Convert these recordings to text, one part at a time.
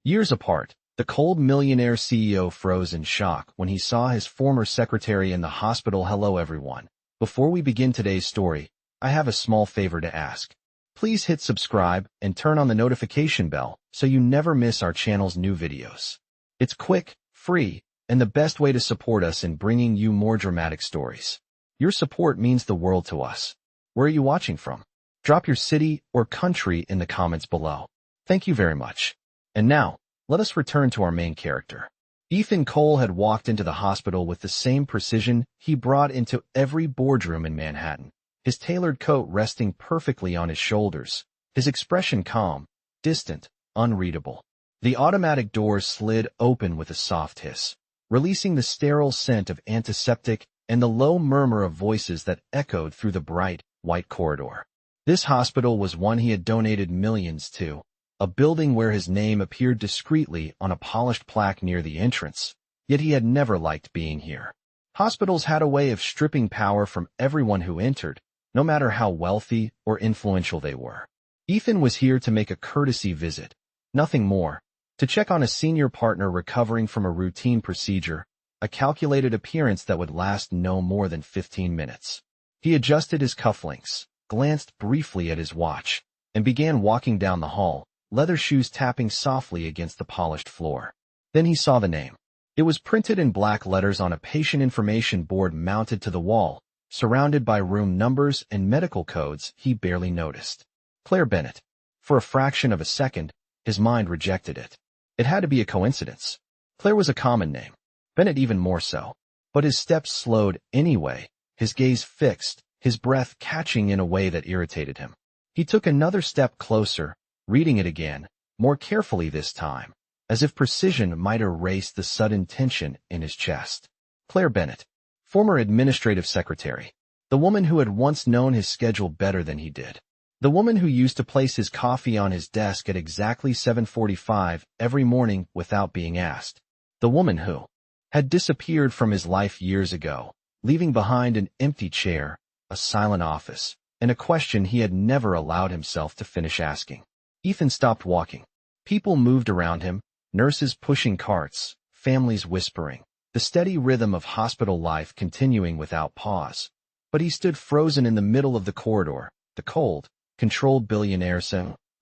Years apart, the cold millionaire CEO froze in shock when he saw his former secretary in the hospital. Hello everyone. Before we begin today's story, I have a small favor to ask. Please hit subscribe and turn on the notification bell so you never miss our channel's new videos. It's quick, free, and the best way to support us in bringing you more dramatic stories. Your support means the world to us. Where are you watching from? Drop your city or country in the comments below. Thank you very much. And now, let us return to our main character. Ethan Cole had walked into the hospital with the same precision he brought into every boardroom in Manhattan, his tailored coat resting perfectly on his shoulders, his expression calm, distant, unreadable. The automatic doors slid open with a soft hiss, releasing the sterile scent of antiseptic and the low murmur of voices that echoed through the bright, white corridor. This hospital was one he had donated millions to, a building where his name appeared discreetly on a polished plaque near the entrance, yet he had never liked being here. Hospitals had a way of stripping power from everyone who entered, no matter how wealthy or influential they were. Ethan was here to make a courtesy visit, nothing more, to check on a senior partner recovering from a routine procedure, a calculated appearance that would last no more than 15 minutes. He adjusted his cufflinks, glanced briefly at his watch, and began walking down the hall, leather shoes tapping softly against the polished floor. Then he saw the name. It was printed in black letters on a patient information board mounted to the wall, surrounded by room numbers and medical codes he barely noticed. Claire Bennett. For a fraction of a second, his mind rejected it. It had to be a coincidence. Claire was a common name, Bennett even more so. But his steps slowed anyway, his gaze fixed, his breath catching in a way that irritated him. He took another step closer, reading it again, more carefully this time, as if precision might erase the sudden tension in his chest. Claire Bennett, former administrative secretary, the woman who had once known his schedule better than he did, the woman who used to place his coffee on his desk at exactly 7:45 every morning without being asked, the woman who had disappeared from his life years ago, leaving behind an empty chair, a silent office, and a question he had never allowed himself to finish asking. Ethan stopped walking. People moved around him, nurses pushing carts, families whispering, the steady rhythm of hospital life continuing without pause. But he stood frozen in the middle of the corridor, the cold, controlled billionaire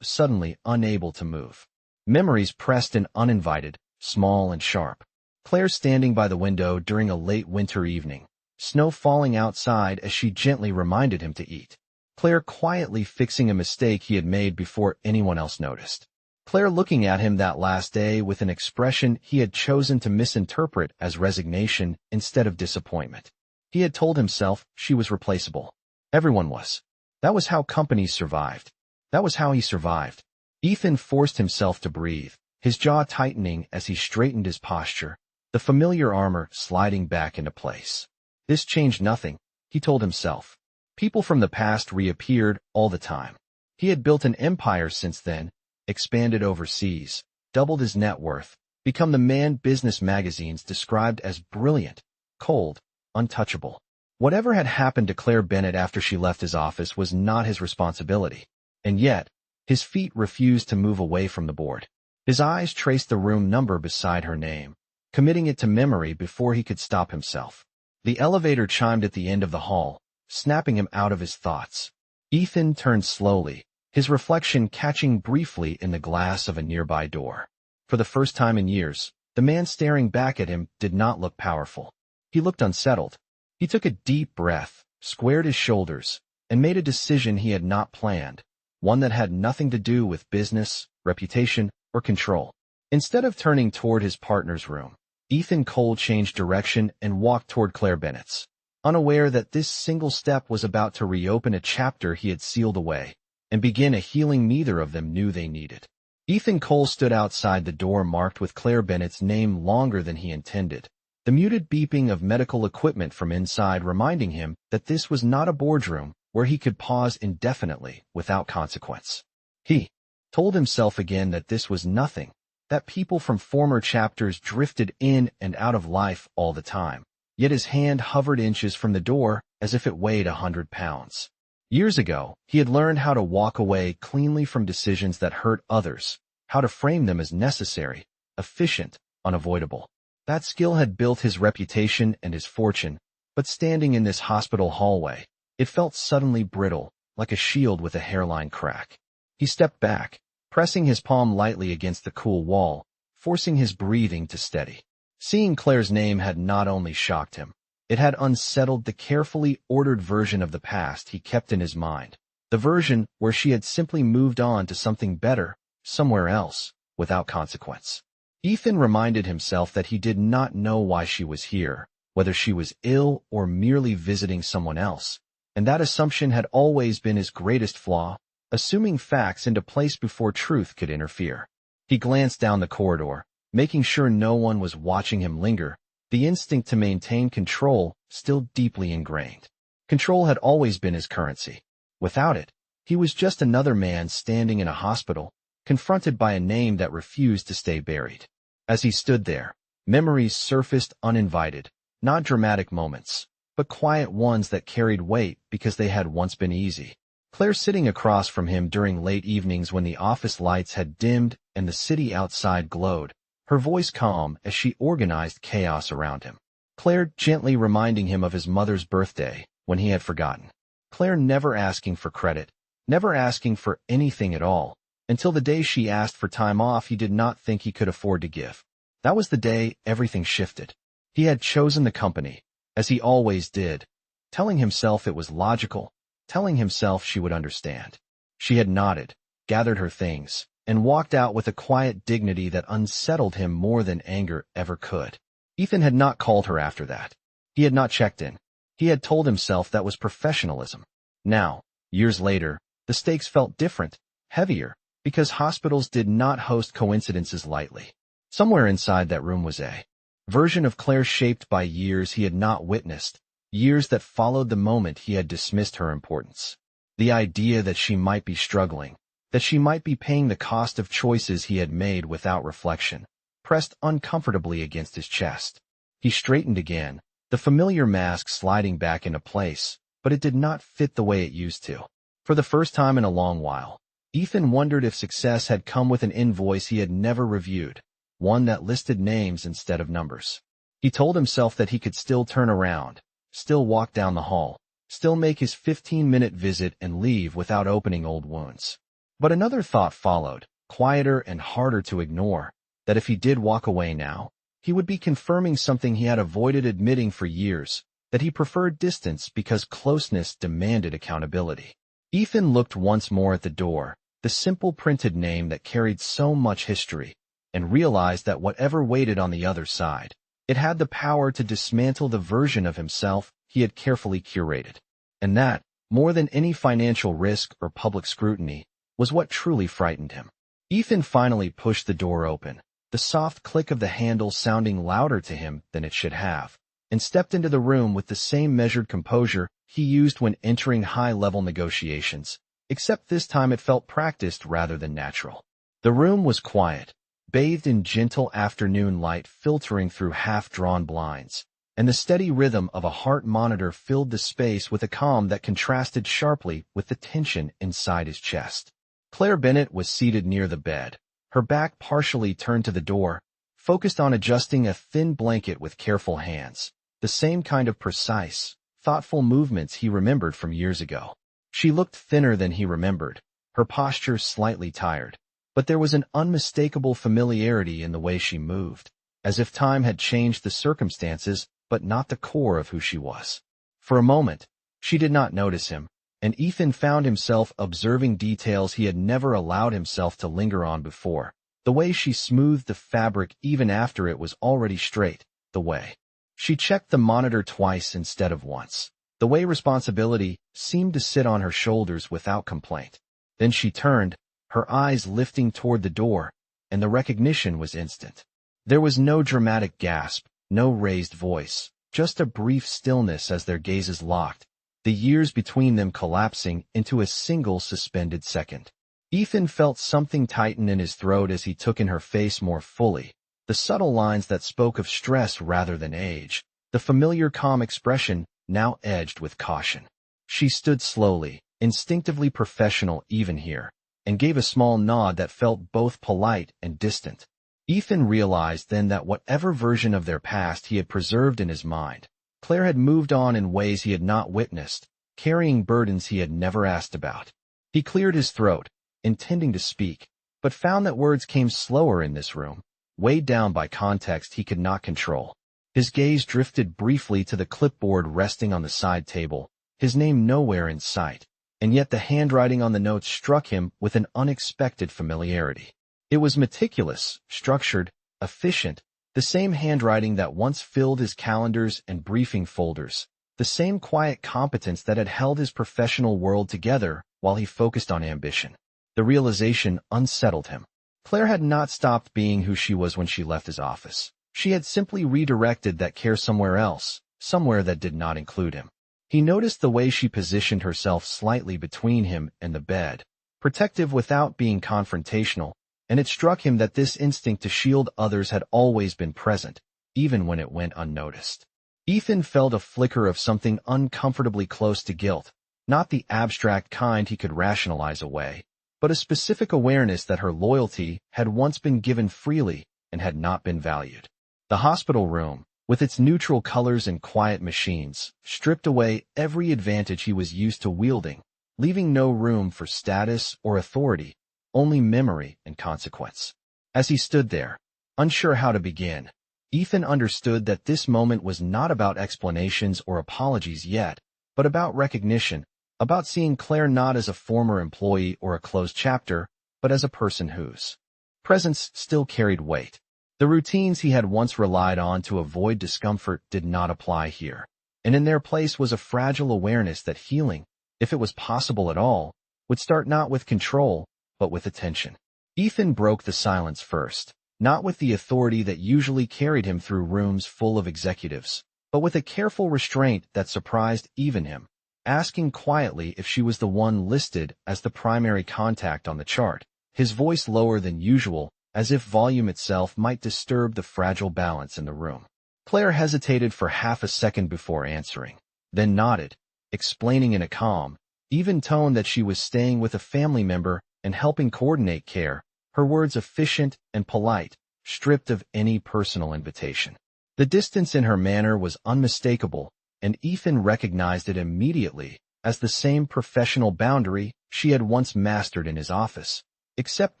suddenly unable to move. Memories pressed in uninvited, small and sharp. Claire standing by the window during a late winter evening, snow falling outside as she gently reminded him to eat. Claire quietly fixing a mistake he had made before anyone else noticed. Claire looking at him that last day with an expression he had chosen to misinterpret as resignation instead of disappointment. He had told himself she was replaceable. Everyone was. That was how companies survived. That was how he survived. Ethan forced himself to breathe, his jaw tightening as he straightened his posture, the familiar armor sliding back into place. This changed nothing, he told himself. People from the past reappeared all the time. He had built an empire since then, expanded overseas, doubled his net worth, become the man business magazines described as brilliant, cold, untouchable. Whatever had happened to Claire Bennett after she left his office was not his responsibility. And yet, his feet refused to move away from the board. His eyes traced the room number beside her name, committing it to memory before he could stop himself. The elevator chimed at the end of the hall, snapping him out of his thoughts. Ethan turned slowly, his reflection catching briefly in the glass of a nearby door. For the first time in years, the man staring back at him did not look powerful. He looked unsettled. He took a deep breath, squared his shoulders, and made a decision he had not planned, one that had nothing to do with business, reputation, or control. Instead of turning toward his partner's room, Ethan Cole changed direction and walked toward Claire Bennett's, unaware that this single step was about to reopen a chapter he had sealed away, and begin a healing neither of them knew they needed. Ethan Cole stood outside the door marked with Claire Bennett's name longer than he intended, the muted beeping of medical equipment from inside reminding him that this was not a boardroom where he could pause indefinitely without consequence. He told himself again that this was nothing, that people from former chapters drifted in and out of life all the time, yet his hand hovered inches from the door as if it weighed 100 pounds. Years ago, he had learned how to walk away cleanly from decisions that hurt others, how to frame them as necessary, efficient, unavoidable. That skill had built his reputation and his fortune, but standing in this hospital hallway, it felt suddenly brittle, like a shield with a hairline crack. He stepped back, pressing his palm lightly against the cool wall, forcing his breathing to steady. Seeing Claire's name had not only shocked him, it had unsettled the carefully ordered version of the past he kept in his mind. The version where she had simply moved on to something better, somewhere else, without consequence. Ethan reminded himself that he did not know why she was here, whether she was ill or merely visiting someone else, and that assumption had always been his greatest flaw, assuming facts into place before truth could interfere. He glanced down the corridor, making sure no one was watching him linger, the instinct to maintain control still deeply ingrained. Control had always been his currency. Without it, he was just another man standing in a hospital, confronted by a name that refused to stay buried. As he stood there, memories surfaced uninvited, not dramatic moments, but quiet ones that carried weight because they had once been easy. Claire sitting across from him during late evenings when the office lights had dimmed and the city outside glowed, her voice calm as she organized chaos around him. Claire gently reminding him of his mother's birthday when he had forgotten. Claire never asking for credit, never asking for anything at all, until the day she asked for time off he did not think he could afford to give. That was the day everything shifted. He had chosen the company, as he always did, telling himself it was logical, telling himself she would understand. She had nodded, gathered her things, and walked out with a quiet dignity that unsettled him more than anger ever could. Ethan had not called her after that. He had not checked in. He had told himself that was professionalism. Now, years later, the stakes felt different, heavier, because hospitals did not host coincidences lightly. Somewhere inside that room was a version of Claire shaped by years he had not witnessed, years that followed the moment he had dismissed her importance. The idea that she might be struggling, that she might be paying the cost of choices he had made without reflection, pressed uncomfortably against his chest. He straightened again, the familiar mask sliding back into place, but it did not fit the way it used to. For the first time in a long while, Ethan wondered if success had come with an invoice he had never reviewed, one that listed names instead of numbers. He told himself that he could still turn around, still walk down the hall, still make his 15-minute visit and leave without opening old wounds. But another thought followed, quieter and harder to ignore, that if he did walk away now, he would be confirming something he had avoided admitting for years, that he preferred distance because closeness demanded accountability. Ethan looked once more at the door, the simple printed name that carried so much history, and realized that whatever waited on the other side, it had the power to dismantle the version of himself he had carefully curated. And that, more than any financial risk or public scrutiny, was what truly frightened him. Ethan finally pushed the door open, the soft click of the handle sounding louder to him than it should have, and stepped into the room with the same measured composure he used when entering high-level negotiations, except this time it felt practiced rather than natural. The room was quiet, bathed in gentle afternoon light filtering through half-drawn blinds, and the steady rhythm of a heart monitor filled the space with a calm that contrasted sharply with the tension inside his chest. Claire Bennett was seated near the bed, her back partially turned to the door, focused on adjusting a thin blanket with careful hands, the same kind of precise, thoughtful movements he remembered from years ago. She looked thinner than he remembered, her posture slightly tired, but there was an unmistakable familiarity in the way she moved, as if time had changed the circumstances but not the core of who she was. For a moment, she did not notice him, and Ethan found himself observing details he had never allowed himself to linger on before, the way she smoothed the fabric even after it was already straight, the way she checked the monitor twice instead of once, the way responsibility seemed to sit on her shoulders without complaint. Then she turned, her eyes lifting toward the door, and the recognition was instant. There was no dramatic gasp, no raised voice, just a brief stillness as their gazes locked, the years between them collapsing into a single suspended second. Ethan felt something tighten in his throat as he took in her face more fully, the subtle lines that spoke of stress rather than age, the familiar calm expression now edged with caution. She stood slowly, instinctively professional even here, and gave a small nod that felt both polite and distant. Ethan realized then that whatever version of their past he had preserved in his mind, Claire had moved on in ways he had not witnessed, carrying burdens he had never asked about. He cleared his throat, intending to speak, but found that words came slower in this room, weighed down by context he could not control. His gaze drifted briefly to the clipboard resting on the side table, his name nowhere in sight, and yet the handwriting on the notes struck him with an unexpected familiarity. It was meticulous, structured, efficient, the same handwriting that once filled his calendars and briefing folders, the same quiet competence that had held his professional world together while he focused on ambition. The realization unsettled him. Claire had not stopped being who she was when she left his office. She had simply redirected that care somewhere else, somewhere that did not include him. He noticed the way she positioned herself slightly between him and the bed, protective without being confrontational, and it struck him that this instinct to shield others had always been present, even when it went unnoticed. Ethan felt a flicker of something uncomfortably close to guilt, not the abstract kind he could rationalize away, but a specific awareness that her loyalty had once been given freely and had not been valued. The hospital room, with its neutral colors and quiet machines, stripped away every advantage he was used to wielding, leaving no room for status or authority, only memory and consequence. As he stood there, unsure how to begin, Ethan understood that this moment was not about explanations or apologies yet, but about recognition, about seeing Claire not as a former employee or a closed chapter, but as a person whose presence still carried weight. The routines he had once relied on to avoid discomfort did not apply here, and in their place was a fragile awareness that healing, if it was possible at all, would start not with control, but with attention. Ethan broke the silence first, not with the authority that usually carried him through rooms full of executives, but with a careful restraint that surprised even him, asking quietly if she was the one listed as the primary contact on the chart, his voice lower than usual, as if volume itself might disturb the fragile balance in the room. Claire hesitated for half a second before answering, then nodded, explaining in a calm, even tone that she was staying with a family member and helping coordinate care, her words efficient and polite, stripped of any personal invitation. The distance in her manner was unmistakable, and Ethan recognized it immediately as the same professional boundary she had once mastered in his office, except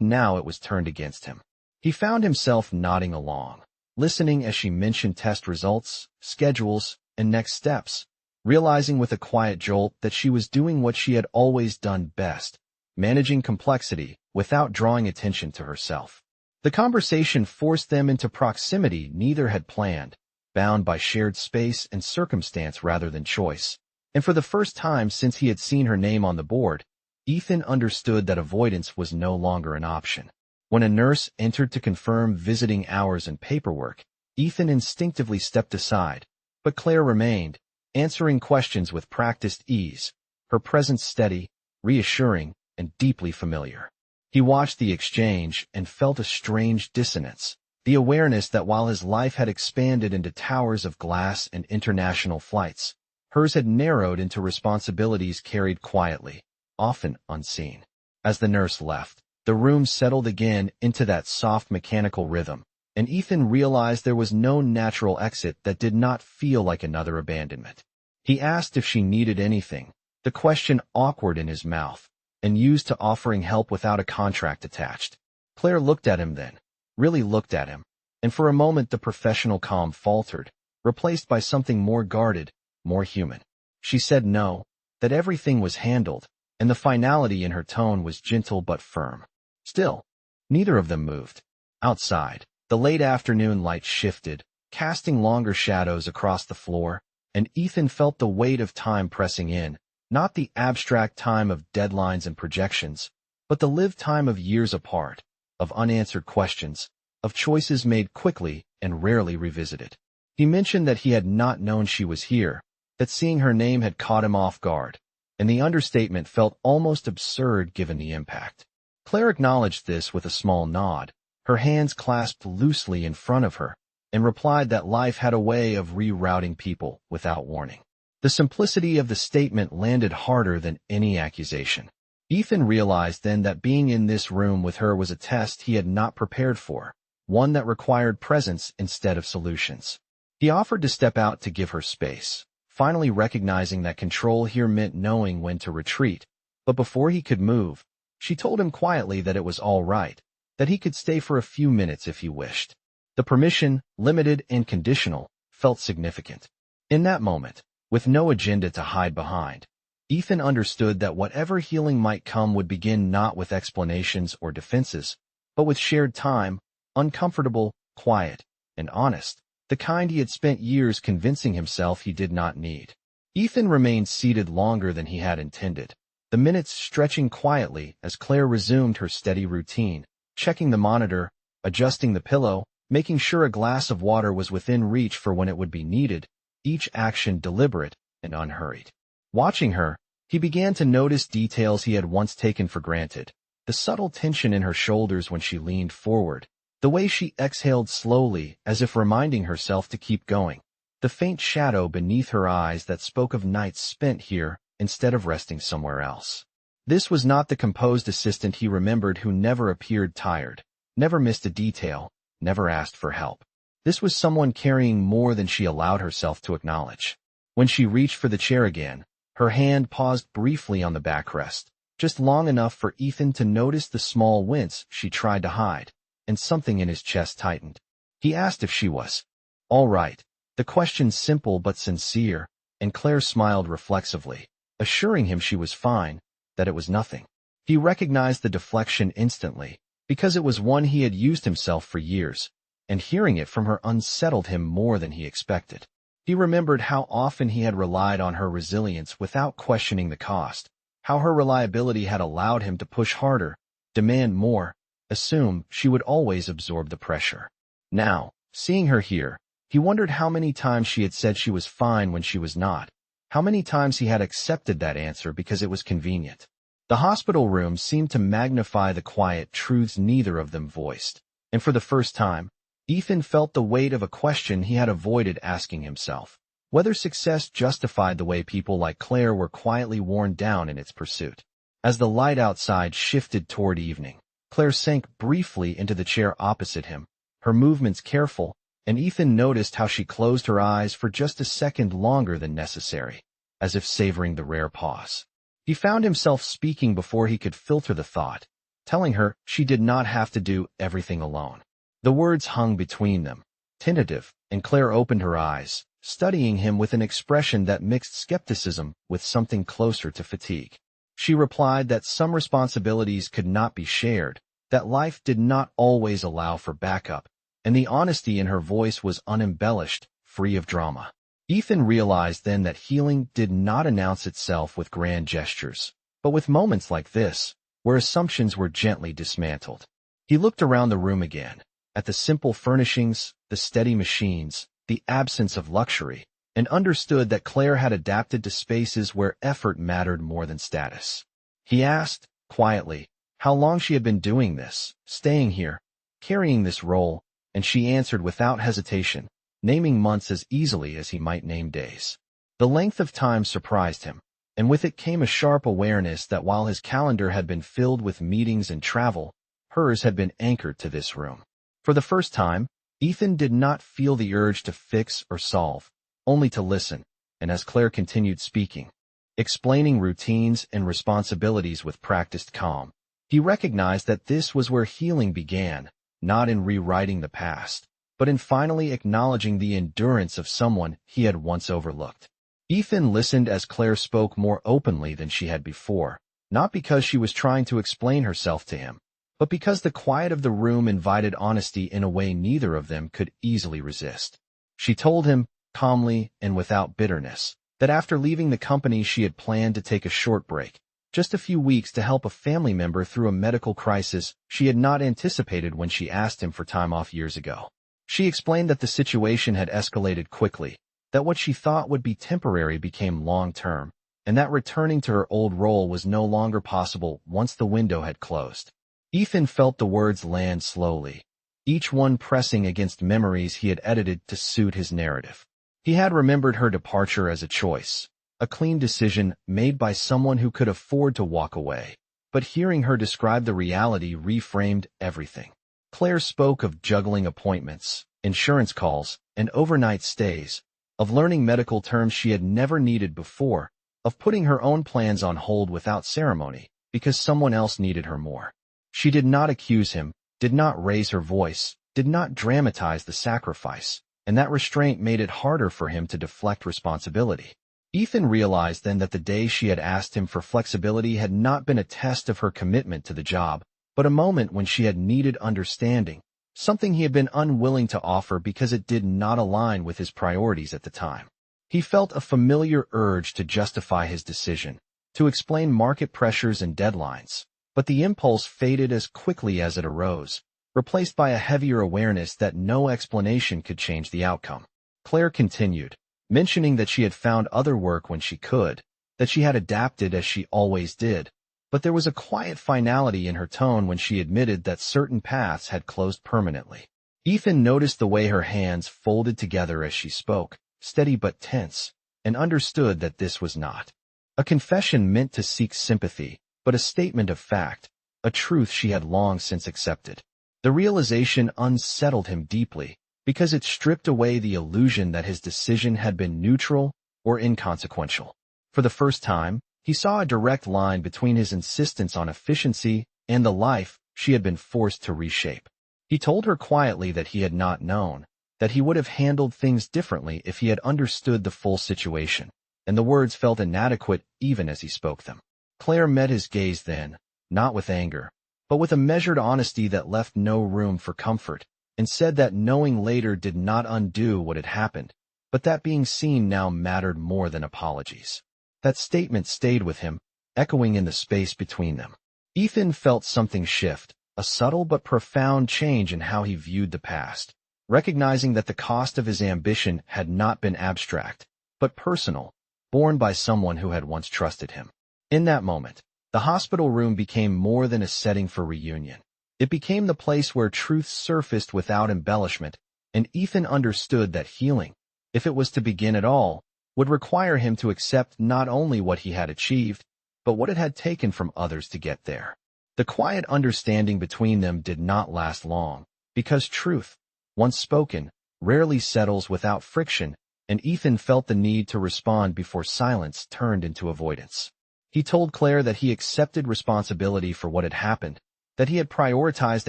now it was turned against him. He found himself nodding along, listening as she mentioned test results, schedules, and next steps, realizing with a quiet jolt that she was doing what she had always done best, managing complexity without drawing attention to herself. The conversation forced them into proximity neither had planned, bound by shared space and circumstance rather than choice. And for the first time since he had seen her name on the board, Ethan understood that avoidance was no longer an option. When a nurse entered to confirm visiting hours and paperwork, Ethan instinctively stepped aside, but Claire remained, answering questions with practiced ease, her presence steady, reassuring, and deeply familiar. He watched the exchange and felt a strange dissonance, the awareness that while his life had expanded into towers of glass and international flights, hers had narrowed into responsibilities carried quietly, often unseen. As the nurse left, the room settled again into that soft mechanical rhythm, and Ethan realized there was no natural exit that did not feel like another abandonment. He asked if she needed anything, the question awkward in his mouth, and used to offering help without a contract attached. Claire looked at him then, really looked at him, and for a moment the professional calm faltered, replaced by something more guarded, more human. She said no, that everything was handled, and the finality in her tone was gentle but firm. Still, neither of them moved. Outside, the late afternoon light shifted, casting longer shadows across the floor, and Ethan felt the weight of time pressing in, not the abstract time of deadlines and projections, but the lived time of years apart, of unanswered questions, of choices made quickly and rarely revisited. He mentioned that he had not known she was here, that seeing her name had caught him off guard, and the understatement felt almost absurd given the impact. Claire acknowledged this with a small nod, her hands clasped loosely in front of her, and replied that life had a way of rerouting people without warning. The simplicity of the statement landed harder than any accusation. Ethan realized then that being in this room with her was a test he had not prepared for, one that required presence instead of solutions. He offered to step out to give her space, finally recognizing that control here meant knowing when to retreat. But before he could move, she told him quietly that it was all right, that he could stay for a few minutes if he wished. The permission, limited and conditional, felt significant. In that moment, with no agenda to hide behind, Ethan understood that whatever healing might come would begin not with explanations or defenses, but with shared time, uncomfortable, quiet, and honest, the kind he had spent years convincing himself he did not need. Ethan remained seated longer than he had intended, the minutes stretching quietly as Claire resumed her steady routine, checking the monitor, adjusting the pillow, making sure a glass of water was within reach for when it would be needed, each action deliberate and unhurried. Watching her, he began to notice details he had once taken for granted, the subtle tension in her shoulders when she leaned forward, the way she exhaled slowly as if reminding herself to keep going, the faint shadow beneath her eyes that spoke of nights spent here instead of resting somewhere else. This was not the composed assistant he remembered who never appeared tired, never missed a detail, never asked for help. This was someone carrying more than she allowed herself to acknowledge. When she reached for the chair again, her hand paused briefly on the backrest, just long enough for Ethan to notice the small wince she tried to hide, and something in his chest tightened. He asked if she was all right, the question simple but sincere, and Claire smiled reflexively, assuring him she was fine, that it was nothing. He recognized the deflection instantly, because it was one he had used himself for years, and hearing it from her unsettled him more than he expected. He remembered how often he had relied on her resilience without questioning the cost, how her reliability had allowed him to push harder, demand more, assume she would always absorb the pressure. Now, seeing her here, he wondered how many times she had said she was fine when she was not, how many times he had accepted that answer because it was convenient. The hospital room seemed to magnify the quiet truths neither of them voiced, and for the first time, Ethan felt the weight of a question he had avoided asking himself, whether success justified the way people like Claire were quietly worn down in its pursuit. As the light outside shifted toward evening, Claire sank briefly into the chair opposite him, her movements careful, and Ethan noticed how she closed her eyes for just a second longer than necessary, as if savoring the rare pause. He found himself speaking before he could filter the thought, telling her she did not have to do everything alone. The words hung between them, tentative, and Claire opened her eyes, studying him with an expression that mixed skepticism with something closer to fatigue. She replied that some responsibilities could not be shared, that life did not always allow for backup, and the honesty in her voice was unembellished, free of drama. Ethan realized then that healing did not announce itself with grand gestures, but with moments like this, where assumptions were gently dismantled. He looked around the room again, at the simple furnishings, the steady machines, the absence of luxury, and understood that Claire had adapted to spaces where effort mattered more than status. He asked, quietly, how long she had been doing this, staying here, carrying this role, and she answered without hesitation, naming months as easily as he might name days. The length of time surprised him, and with it came a sharp awareness that while his calendar had been filled with meetings and travel, hers had been anchored to this room. For the first time, Ethan did not feel the urge to fix or solve, only to listen, and as Claire continued speaking, explaining routines and responsibilities with practiced calm, he recognized that this was where healing began, not in rewriting the past, but in finally acknowledging the endurance of someone he had once overlooked. Ethan listened as Claire spoke more openly than she had before, not because she was trying to explain herself to him, but because the quiet of the room invited honesty in a way neither of them could easily resist. She told him, calmly and without bitterness, that after leaving the company she had planned to take a short break, just a few weeks to help a family member through a medical crisis she had not anticipated when she asked him for time off years ago. She explained that the situation had escalated quickly, that what she thought would be temporary became long-term, and that returning to her old role was no longer possible once the window had closed. Ethan felt the words land slowly, each one pressing against memories he had edited to suit his narrative. He had remembered her departure as a choice, a clean decision made by someone who could afford to walk away. but hearing her describe the reality reframed everything. Claire spoke of juggling appointments, insurance calls, and overnight stays, of learning medical terms she had never needed before, of putting her own plans on hold without ceremony because someone else needed her more. She did not accuse him, did not raise her voice, did not dramatize the sacrifice, and that restraint made it harder for him to deflect responsibility. Ethan realized then that the day she had asked him for flexibility had not been a test of her commitment to the job, but a moment when she had needed understanding, something he had been unwilling to offer because it did not align with his priorities at the time. He felt a familiar urge to justify his decision, to explain market pressures and deadlines, but the impulse faded as quickly as it arose, replaced by a heavier awareness that no explanation could change the outcome. Claire continued, mentioning that she had found other work when she could, that she had adapted as she always did, but there was a quiet finality in her tone when she admitted that certain paths had closed permanently. Ethan noticed the way her hands folded together as she spoke, steady but tense, and understood that this was not a confession meant to seek sympathy, but a statement of fact, a truth she had long since accepted. The realization unsettled him deeply, because it stripped away the illusion that his decision had been neutral or inconsequential. For the first time, he saw a direct line between his insistence on efficiency and the life she had been forced to reshape. He told her quietly that he had not known, that he would have handled things differently if he had understood the full situation, and the words felt inadequate even as he spoke them. Claire met his gaze then, not with anger, but with a measured honesty that left no room for comfort, and said that knowing later did not undo what had happened, but that being seen now mattered more than apologies. That statement stayed with him, echoing in the space between them. Ethan felt something shift, a subtle but profound change in how he viewed the past, recognizing that the cost of his ambition had not been abstract, but personal, borne by someone who had once trusted him. In that moment, the hospital room became more than a setting for reunion. It became the place where truth surfaced without embellishment, and Ethan understood that healing, if it was to begin at all, would require him to accept not only what he had achieved, but what it had taken from others to get there. The quiet understanding between them did not last long, because truth, once spoken, rarely settles without friction, and Ethan felt the need to respond before silence turned into avoidance. He told Claire that he accepted responsibility for what had happened, that he had prioritized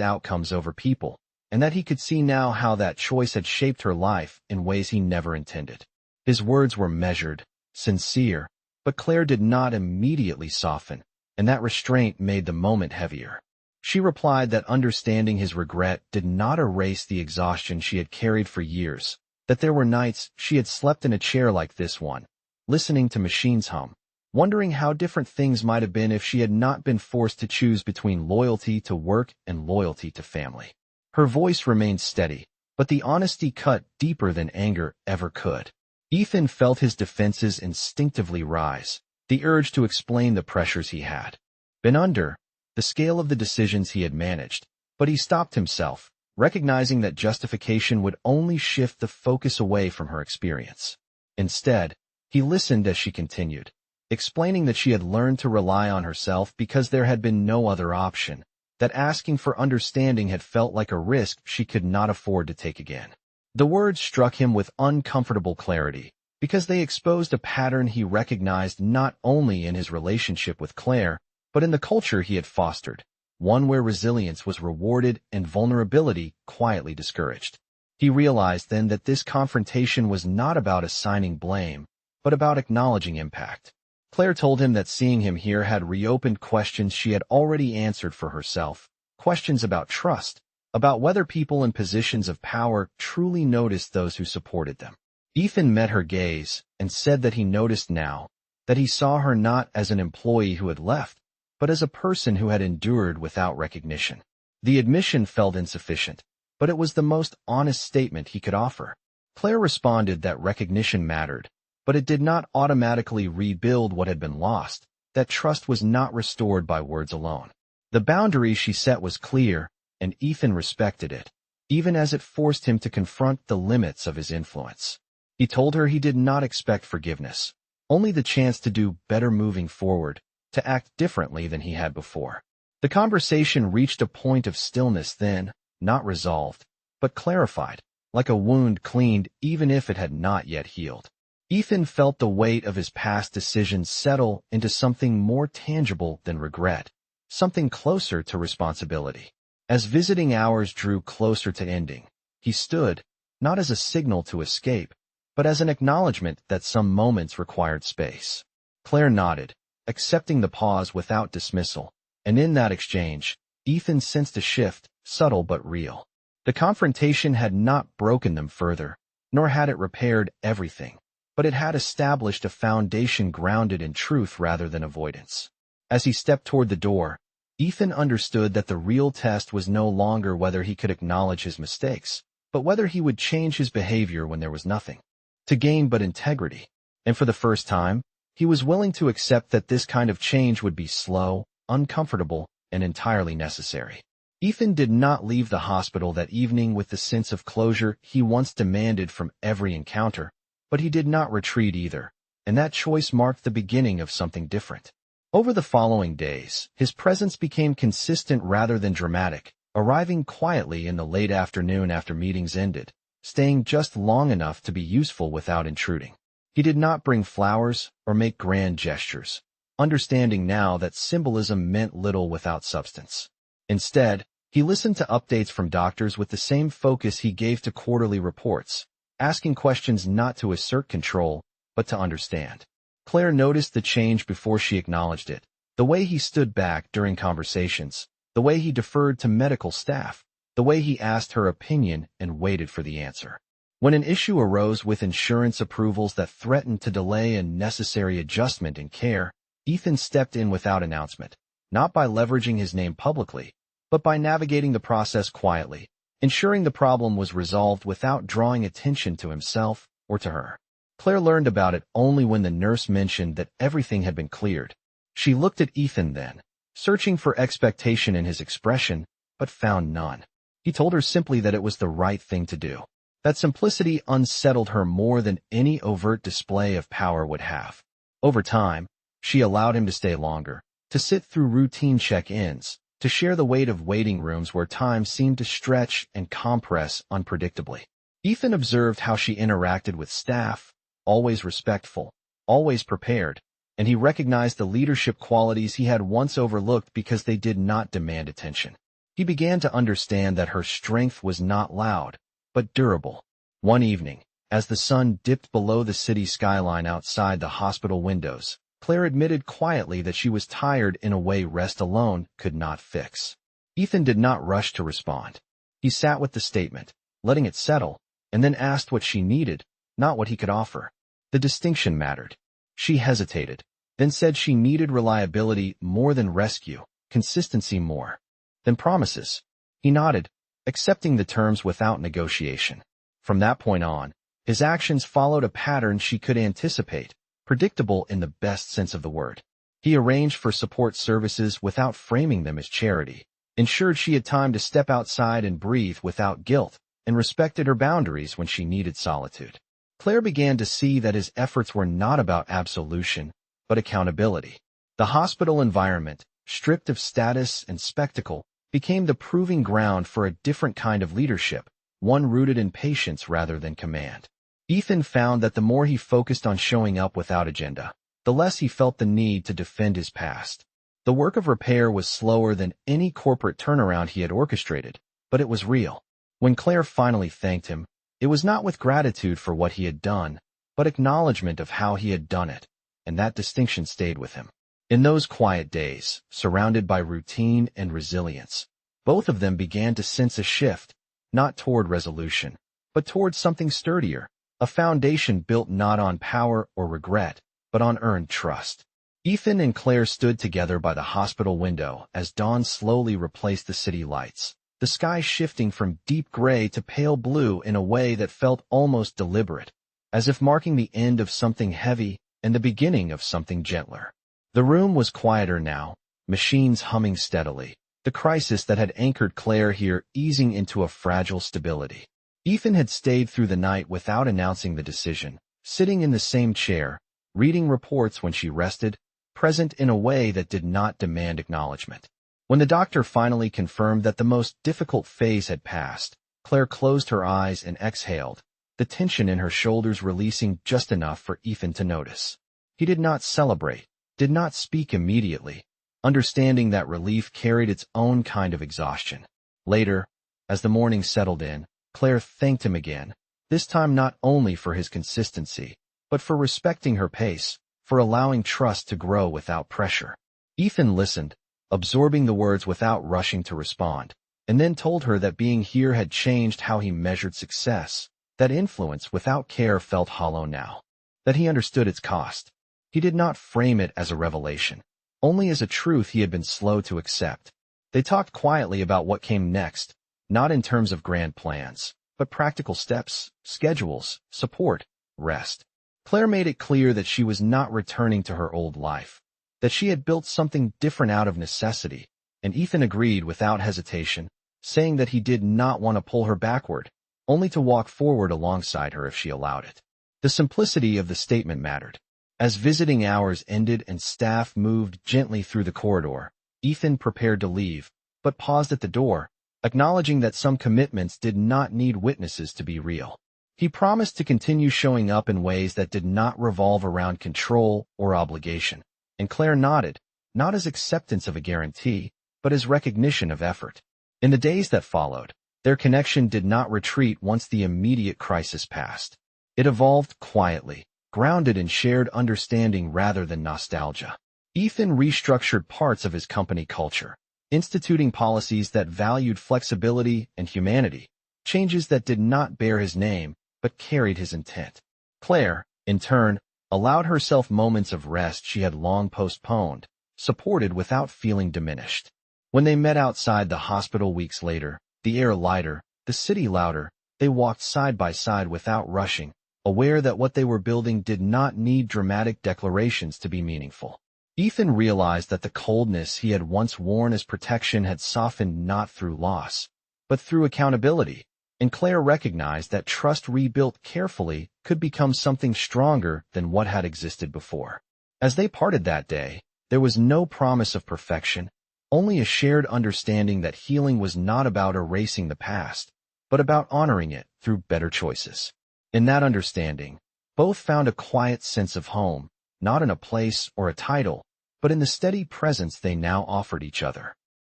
outcomes over people, and that he could see now how that choice had shaped her life in ways he never intended. His words were measured, sincere, but Claire did not immediately soften, and that restraint made the moment heavier. She replied that understanding his regret did not erase the exhaustion she had carried for years, that there were nights she had slept in a chair like this one, listening to machines hum, wondering how different things might have been if she had not been forced to choose between loyalty to work and loyalty to family. Her voice remained steady, but the honesty cut deeper than anger ever could. Ethan felt his defenses instinctively rise, the urge to explain the pressures he had been under, the scale of the decisions he had managed, but he stopped himself, recognizing that justification would only shift the focus away from her experience. Instead, he listened as she continued, explaining that she had learned to rely on herself because there had been no other option, that asking for understanding had felt like a risk she could not afford to take again. The words struck him with uncomfortable clarity, because they exposed a pattern he recognized not only in his relationship with Claire, but in the culture he had fostered, one where resilience was rewarded and vulnerability quietly discouraged. He realized then that this confrontation was not about assigning blame, but about acknowledging impact. Claire told him that seeing him here had reopened questions she had already answered for herself, questions about trust, about whether people in positions of power truly noticed those who supported them. Ethan met her gaze and said that he noticed now, that he saw her not as an employee who had left, but as a person who had endured without recognition. The admission felt insufficient, but it was the most honest statement he could offer. Claire responded that recognition mattered, but it did not automatically rebuild what had been lost, that trust was not restored by words alone. The boundary she set was clear, and Ethan respected it, even as it forced him to confront the limits of his influence. He told her he did not expect forgiveness, only the chance to do better moving forward, to act differently than he had before. The conversation reached a point of stillness then, not resolved, but clarified, like a wound cleaned even if it had not yet healed. Ethan felt the weight of his past decisions settle into something more tangible than regret, something closer to responsibility. As visiting hours drew closer to ending, he stood, not as a signal to escape, but as an acknowledgement that some moments required space. Claire nodded, accepting the pause without dismissal, and in that exchange, Ethan sensed a shift, subtle but real. The confrontation had not broken them further, nor had it repaired everything, but it had established a foundation grounded in truth rather than avoidance. As he stepped toward the door, Ethan understood that the real test was no longer whether he could acknowledge his mistakes, but whether he would change his behavior when there was nothing to gain but integrity. And for the first time, he was willing to accept that this kind of change would be slow, uncomfortable, and entirely necessary. Ethan did not leave the hospital that evening with the sense of closure he once demanded from every encounter, but he did not retreat either, and that choice marked the beginning of something different. Over the following days, his presence became consistent rather than dramatic, arriving quietly in the late afternoon after meetings ended, staying just long enough to be useful without intruding. He did not bring flowers or make grand gestures, understanding now that symbolism meant little without substance. Instead, he listened to updates from doctors with the same focus he gave to quarterly reports, asking questions not to assert control, but to understand. Claire noticed the change before she acknowledged it, the way he stood back during conversations, the way he deferred to medical staff, the way he asked her opinion and waited for the answer. When an issue arose with insurance approvals that threatened to delay a necessary adjustment in care, Ethan stepped in without announcement, not by leveraging his name publicly, but by navigating the process quietly, ensuring the problem was resolved without drawing attention to himself or to her. Claire learned about it only when the nurse mentioned that everything had been cleared. She looked at Ethan then, searching for expectation in his expression, but found none. He told her simply that it was the right thing to do. That simplicity unsettled her more than any overt display of power would have. Over time, she allowed him to stay longer, to sit through routine check-ins, to share the weight of waiting rooms where time seemed to stretch and compress unpredictably. Ethan observed how she interacted with staff, always respectful, always prepared, and he recognized the leadership qualities he had once overlooked because they did not demand attention. He began to understand that her strength was not loud, but durable. One evening, as the sun dipped below the city skyline outside the hospital windows, Claire admitted quietly that she was tired in a way rest alone could not fix. Ethan did not rush to respond. He sat with the statement, letting it settle, and then asked what she needed, not what he could offer. The distinction mattered. She hesitated, then said she needed reliability more than rescue, consistency more than promises. He nodded, accepting the terms without negotiation. From that point on, his actions followed a pattern she could anticipate, predictable in the best sense of the word. He arranged for support services without framing them as charity, ensured she had time to step outside and breathe without guilt, and respected her boundaries when she needed solitude. Claire began to see that his efforts were not about absolution, but accountability. The hospital environment, stripped of status and spectacle, became the proving ground for a different kind of leadership, one rooted in patience rather than command. Ethan found that the more he focused on showing up without agenda, the less he felt the need to defend his past. The work of repair was slower than any corporate turnaround he had orchestrated, but it was real. When Claire finally thanked him, it was not with gratitude for what he had done, but acknowledgement of how he had done it, and that distinction stayed with him. In those quiet days, surrounded by routine and resilience, both of them began to sense a shift, not toward resolution, but toward something sturdier, a foundation built not on power or regret, but on earned trust. Ethan and Claire stood together by the hospital window as dawn slowly replaced the city lights, the sky shifting from deep gray to pale blue in a way that felt almost deliberate, as if marking the end of something heavy and the beginning of something gentler. The room was quieter now, machines humming steadily, the crisis that had anchored Claire here easing into a fragile stability. Ethan had stayed through the night without announcing the decision, sitting in the same chair, reading reports when she rested, present in a way that did not demand acknowledgement. When the doctor finally confirmed that the most difficult phase had passed, Claire closed her eyes and exhaled, the tension in her shoulders releasing just enough for Ethan to notice. He did not celebrate, did not speak immediately, understanding that relief carried its own kind of exhaustion. Later, as the morning settled in, Claire thanked him again, this time not only for his consistency, but for respecting her pace, for allowing trust to grow without pressure. Ethan listened, absorbing the words without rushing to respond, and then told her that being here had changed how he measured success, that influence without care felt hollow now, that he understood its cost. He did not frame it as a revelation, only as a truth he had been slow to accept. They talked quietly about what came next, not in terms of grand plans, but practical steps, schedules, support, rest. Claire made it clear that she was not returning to her old life, that she had built something different out of necessity, and Ethan agreed without hesitation, saying that he did not want to pull her backward, only to walk forward alongside her if she allowed it. The simplicity of the statement mattered. As visiting hours ended and staff moved gently through the corridor, Ethan prepared to leave, but paused at the door, acknowledging that some commitments did not need witnesses to be real. He promised to continue showing up in ways that did not revolve around control or obligation, and Claire nodded, not as acceptance of a guarantee, but as recognition of effort. In the days that followed, their connection did not retreat once the immediate crisis passed. It evolved quietly, grounded in shared understanding rather than nostalgia. Ethan restructured parts of his company culture, instituting policies that valued flexibility and humanity, changes that did not bear his name, but carried his intent. Claire, in turn, allowed herself moments of rest she had long postponed, supported without feeling diminished. When they met outside the hospital weeks later, the air lighter, the city louder, they walked side by side without rushing, aware that what they were building did not need dramatic declarations to be meaningful. Ethan realized that the coldness he had once worn as protection had softened not through loss, but through accountability, and Claire recognized that trust rebuilt carefully could become something stronger than what had existed before. As they parted that day, there was no promise of perfection, only a shared understanding that healing was not about erasing the past, but about honoring it through better choices. In that understanding, both found a quiet sense of home, not in a place or a title, but in the steady presence they now offered each other.